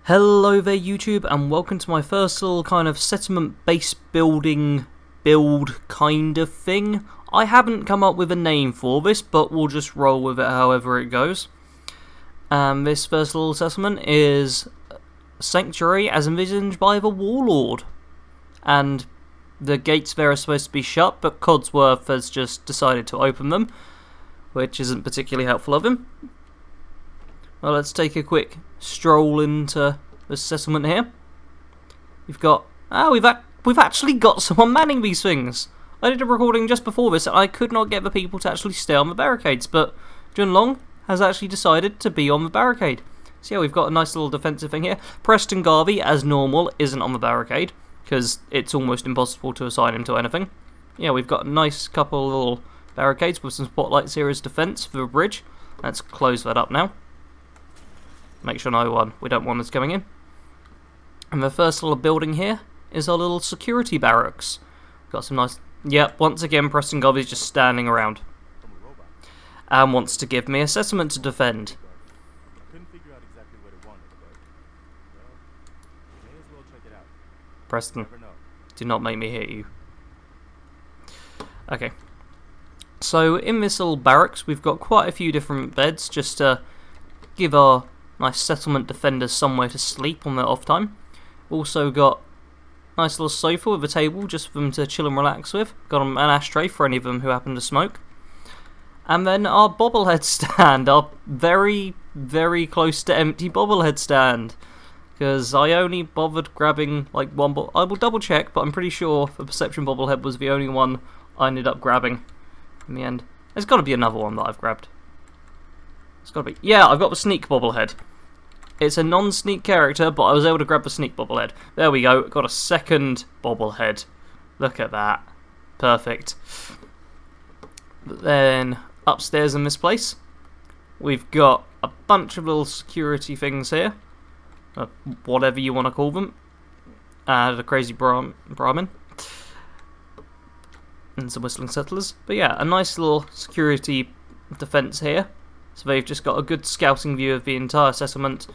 Hello there YouTube, and welcome to my first little kind of settlement base building build kind of thing. I haven't come up with a name for this, but we'll just roll with it however it goes. This first little settlement is Sanctuary as envisioned by the Warlord. And the gates there are supposed to be shut, but Codsworth has just decided to open them, which isn't particularly helpful of him. Well, let's take a quick stroll into the settlement here. We've got we've actually got someone manning these things. I did a recording just before this and I could not get the people to actually stay on the barricades, but Jun Long has actually decided to be on the barricade. So yeah, we've got a nice little defensive thing here. Preston Garvey, as normal, isn't on the barricade because it's almost impossible to assign him to anything. Yeah, we've got a nice couple of little barricades with some spotlights here as defense for the bridge. Let's close that up now. Make sure we don't want us coming in. And the first little building here is our little security barracks. Got some nice... Yep, once again Preston Garvey's just standing around. And wants to give me a settlement to defend. Preston, do not make me hit you. Okay. So in this little barracks we've got quite a few different beds just to give our nice settlement defenders somewhere to sleep on their off time. Also got a nice little sofa with a table just for them to chill and relax with. Got them an ashtray for any of them who happen to smoke. And then our bobblehead stand, our very, very close to empty bobblehead stand. Because I only bothered grabbing like one I will double check, but I'm pretty sure the Perception bobblehead was the only one I ended up grabbing in the end. There's got to be another one that I've grabbed. It's got to be. Yeah, I've got the Sneak bobblehead. It's a non-sneak character, but I was able to grab the Sneak bobblehead. There we go. Got a second bobblehead. Look at that. Perfect. But then upstairs in this place, we've got a bunch of little security things here. Whatever you want to call them. The crazy Brahmin. And some whistling settlers. But yeah, a nice little security defense here. So they've just got a good scouting view of the entire settlement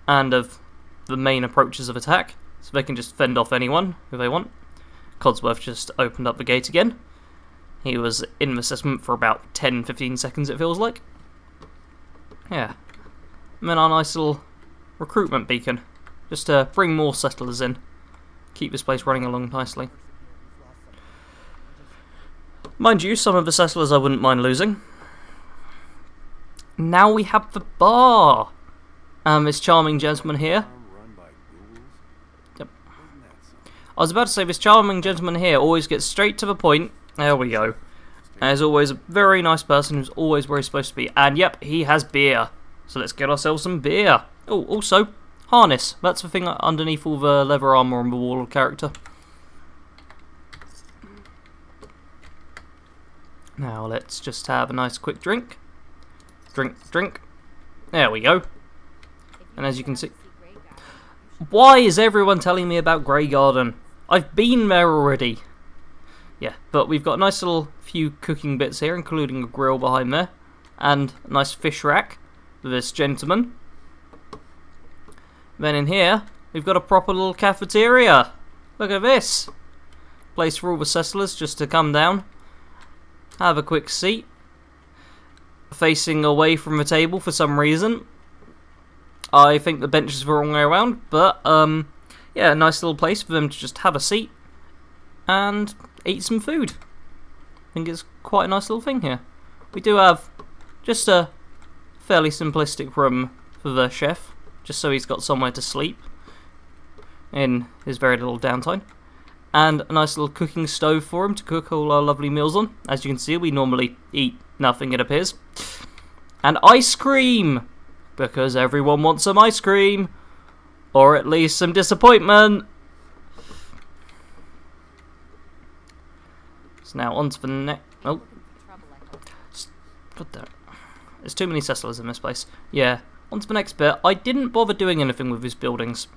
and of the main approaches of attack, so they can just fend off anyone who they want. Codsworth just opened up the gate again. He was in the settlement for about 10-15 seconds, it feels like. Yeah. And then our nice little recruitment beacon, just to bring more settlers in. Keep this place running along nicely. Mind you, some of the settlers I wouldn't mind losing. Now we have the bar. This charming gentleman here. Yep. I was about to say, this charming gentleman here always gets straight to the point. There we go. And is always a very nice person who's always where he's supposed to be. And yep, he has beer. So let's get ourselves some beer. Oh, also, harness. That's the thing underneath all the leather armour on the Warlord character. Now let's just have a nice quick drink. Drink. There we go. And as you can see... Why is everyone telling me about Grey Garden? I've been there already. Yeah, but we've got a nice little few cooking bits here, including a grill behind there. And a nice fish rack for this gentleman. Then in here, we've got a proper little cafeteria. Look at this. Place for all the settlers just to come down. Have a quick seat. Facing away from the table for some reason. I think the bench is the wrong way around, but yeah, a nice little place for them to just have a seat and eat some food. I think it's quite a nice little thing here. We do have just a fairly simplistic room for the chef, just so he's got somewhere to sleep in his very little downtime. And a nice little cooking stove for him to cook all our lovely meals on. As you can see, we normally eat nothing, it appears. And ice cream! Because everyone wants some ice cream. Or at least some disappointment. So now on to the next... Oh. God damn it. There's too many settlers in this place. Yeah. On to the next bit. I didn't bother doing anything with these buildings.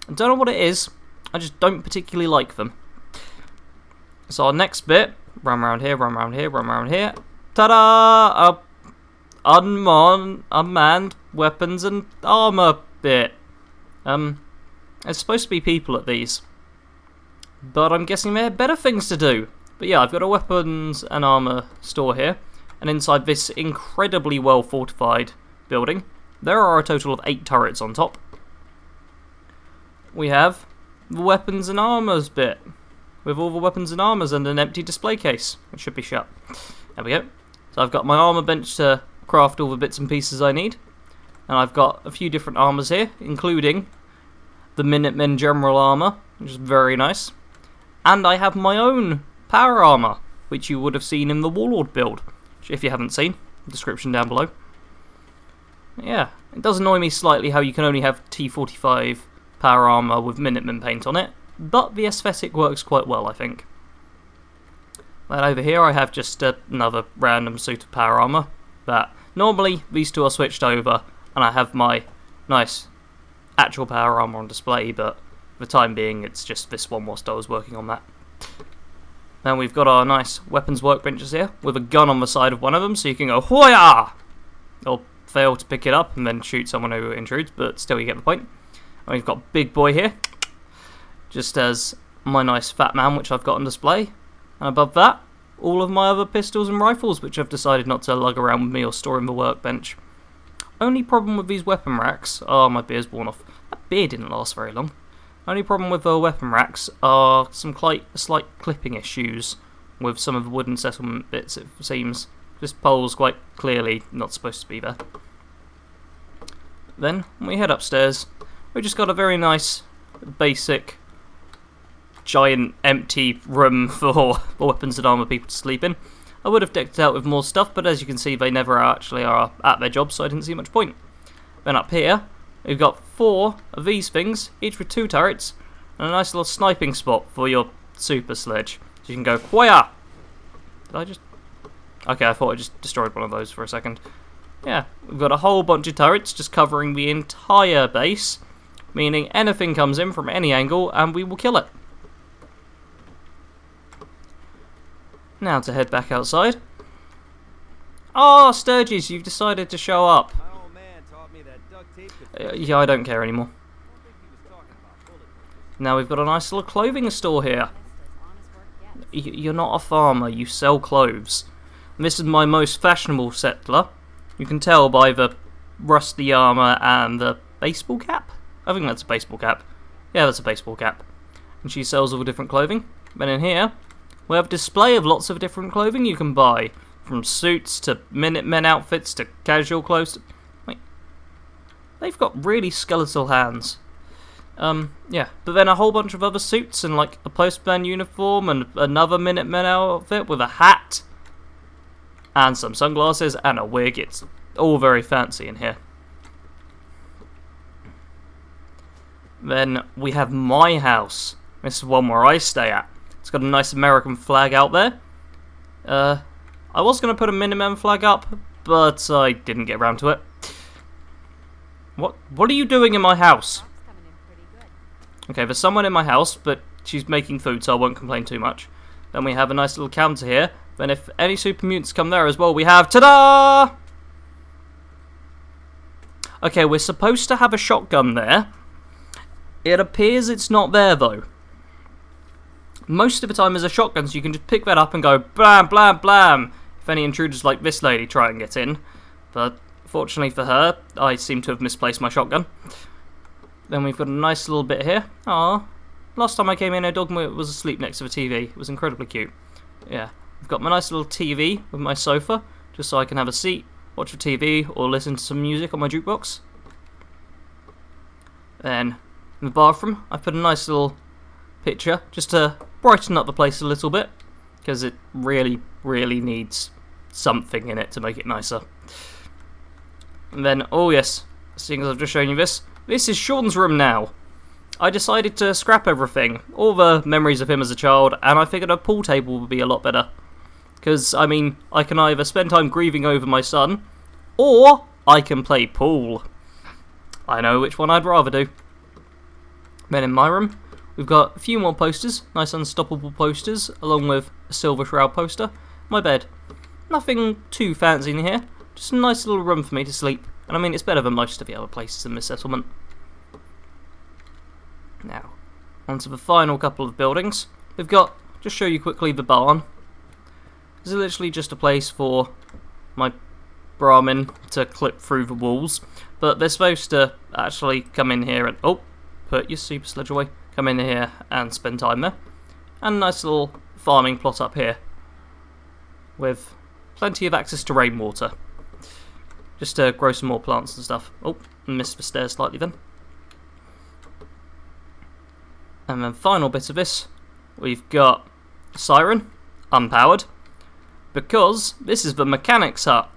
I don't know what it is. I just don't particularly like them. So our next bit, run around here, run around here, run around here. Ta-da! Unmanned weapons and armor bit. There's supposed to be people at these, but I'm guessing they have better things to do. But yeah, I've got a weapons and armour store here, and inside this incredibly well fortified building, there are a total of 8 turrets on top. We have the weapons and armours bit, with all the weapons and armours and an empty display case, which should be shut. There we go. So I've got my armour bench to craft all the bits and pieces I need, and I've got a few different armours here, including the Minutemen General Armour, which is very nice, and I have my own power armour, which you would have seen in the Warlord build, which if you haven't seen, description down below. Yeah, it does annoy me slightly how you can only have T45 power armour with Minutemen paint on it, but the aesthetic works quite well, I think. And over here I have just another random suit of power armour, that normally these two are switched over, and I have my nice actual power armour on display, but for the time being it's just this one whilst I was working on that. Then we've got our nice weapons workbenches here, with a gun on the side of one of them, so you can go Hoya! Or fail to pick it up and then shoot someone who intrudes, but still you get the point. And we've got Big Boy here, just as my nice fat man, which I've got on display. And above that, all of my other pistols and rifles, which I've decided not to lug around with me or store in the workbench. Only problem with these weapon racks... Oh, my beard's worn off. That beard didn't last very long. Only problem with the weapon racks are some slight clipping issues with some of the wooden settlement bits, it seems. Just poles quite clearly not supposed to be there. Then, when we head upstairs, we just got a very nice, basic, giant, empty room for weapons and armour people to sleep in. I would have decked it out with more stuff, but as you can see, they never actually are at their job, so I didn't see much point. Then up here, we've got 4 of these things, each with 2 turrets, and a nice little sniping spot for your super sledge. So you can go, Hoya! Did I just... Okay, I thought I just destroyed one of those for a second. Yeah, we've got a whole bunch of turrets just covering the entire base, meaning anything comes in from any angle and we will kill it. Now to head back outside. Oh, Sturgis, you've decided to show up. Yeah, I don't care anymore. Now we've got a nice little clothing store here. You're not a farmer, you sell clothes. And this is my most fashionable settler. You can tell by the rusty armour and the baseball cap? I think that's a baseball cap. Yeah, that's a baseball cap. And she sells all different clothing. Then in here, we have a display of lots of different clothing you can buy. From suits to Minutemen outfits to casual clothes. Wait. They've got really skeletal hands. Yeah. But then a whole bunch of other suits and like a postman uniform and another Minutemen outfit with a hat. And some sunglasses and a wig. It's all very fancy in here. Then we have my house. This is one where I stay at. It's got a nice American flag out there. I was going to put a Minutemen flag up, but I didn't get around to it. What are you doing in my house? Okay, there's someone in my house, but she's making food, so I won't complain too much. Then we have a nice little counter here. Then if any super mutants come there as well, we have... Ta-da! Okay, we're supposed to have a shotgun there. It appears it's not there, though. Most of the time there's a shotgun, so you can just pick that up and go blam, blam, blam. If any intruders like this lady try and get in. But fortunately for her, I seem to have misplaced my shotgun. Then we've got a nice little bit here. Aww. Last time I came in, a dog was asleep next to the TV. It was incredibly cute. Yeah. I've got my nice little TV with my sofa, just so I can have a seat, watch the TV, or listen to some music on my jukebox. Then, in the bathroom, I've put a nice little picture, just to brighten up the place a little bit, because it really, really needs something in it to make it nicer. And then, oh yes, seeing as I've just shown you this is Sean's room now. I decided to scrap everything, all the memories of him as a child, and I figured a pool table would be a lot better. Because, I mean, I can either spend time grieving over my son, or I can play pool. I know which one I'd rather do. Then in my room, we've got a few more posters, nice unstoppable posters, along with a Silver Shroud poster. My bed. Nothing too fancy in here, just a nice little room for me to sleep. And I mean, it's better than most of the other places in this settlement. Now, onto the final couple of buildings. We've got, just show you quickly, the barn. This is literally just a place for my Brahmin to clip through the walls, but they're supposed to actually come in here and, oh, put your super sledge away, come in here and spend time there. And a nice little farming plot up here, with plenty of access to rainwater, just to grow some more plants and stuff. Oh, missed the stairs slightly then. And then final bit of this, we've got Siren, unpowered, because this is the mechanics hut,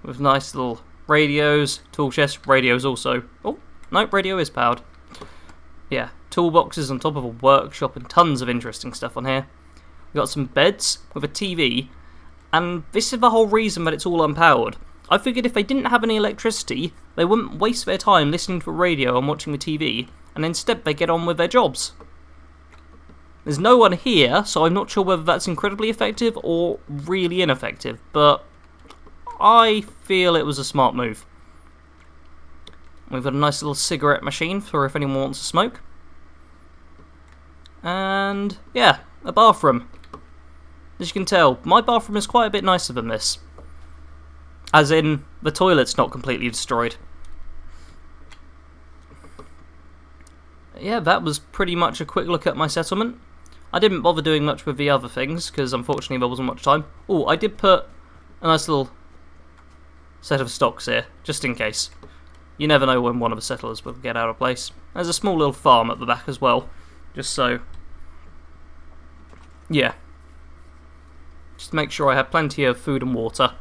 with nice little radios, tool chest, radios also. Oh, no, radio is powered. Yeah, toolboxes on top of a workshop and tons of interesting stuff on here. We've got some beds with a TV, and this is the whole reason that it's all unpowered. I figured if they didn't have any electricity, they wouldn't waste their time listening to the radio and watching the TV, and instead they get on with their jobs. There's no one here, so I'm not sure whether that's incredibly effective or really ineffective, but I feel it was a smart move. We've got a nice little cigarette machine for if anyone wants to smoke. And, yeah, a bathroom. As you can tell, my bathroom is quite a bit nicer than this. As in, the toilet's not completely destroyed. Yeah, that was pretty much a quick look at my settlement. I didn't bother doing much with the other things, because unfortunately there wasn't much time. Oh, I did put a nice little set of stocks here, just in case. You never know when one of the settlers will get out of place. There's a small little farm at the back as well, just so... yeah. Just to make sure I have plenty of food and water.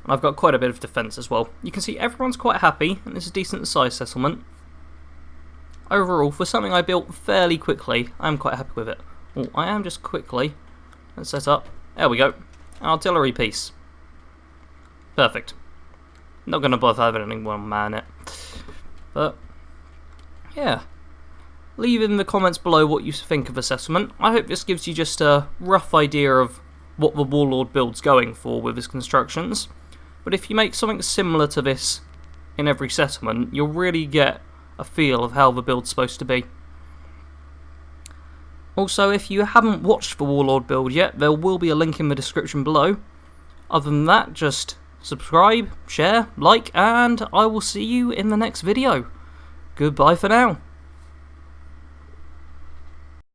And I've got quite a bit of defence as well. You can see everyone's quite happy, and it's a decent sized settlement. Overall, for something I built fairly quickly, I'm quite happy with it. Oh, I am just quickly... let's set up. There we go. An artillery piece. Perfect. Not going to bother having anyone man it. But, yeah. Leave in the comments below what you think of the settlement. I hope this gives you just a rough idea of what the Warlord build's going for with his constructions. But if you make something similar to this in every settlement, you'll really get a feel of how the build's supposed to be. Also, if you haven't watched the Warlord build yet, there will be a link in the description below. Other than that, just subscribe, share, like, and I will see you in the next video. Goodbye for now.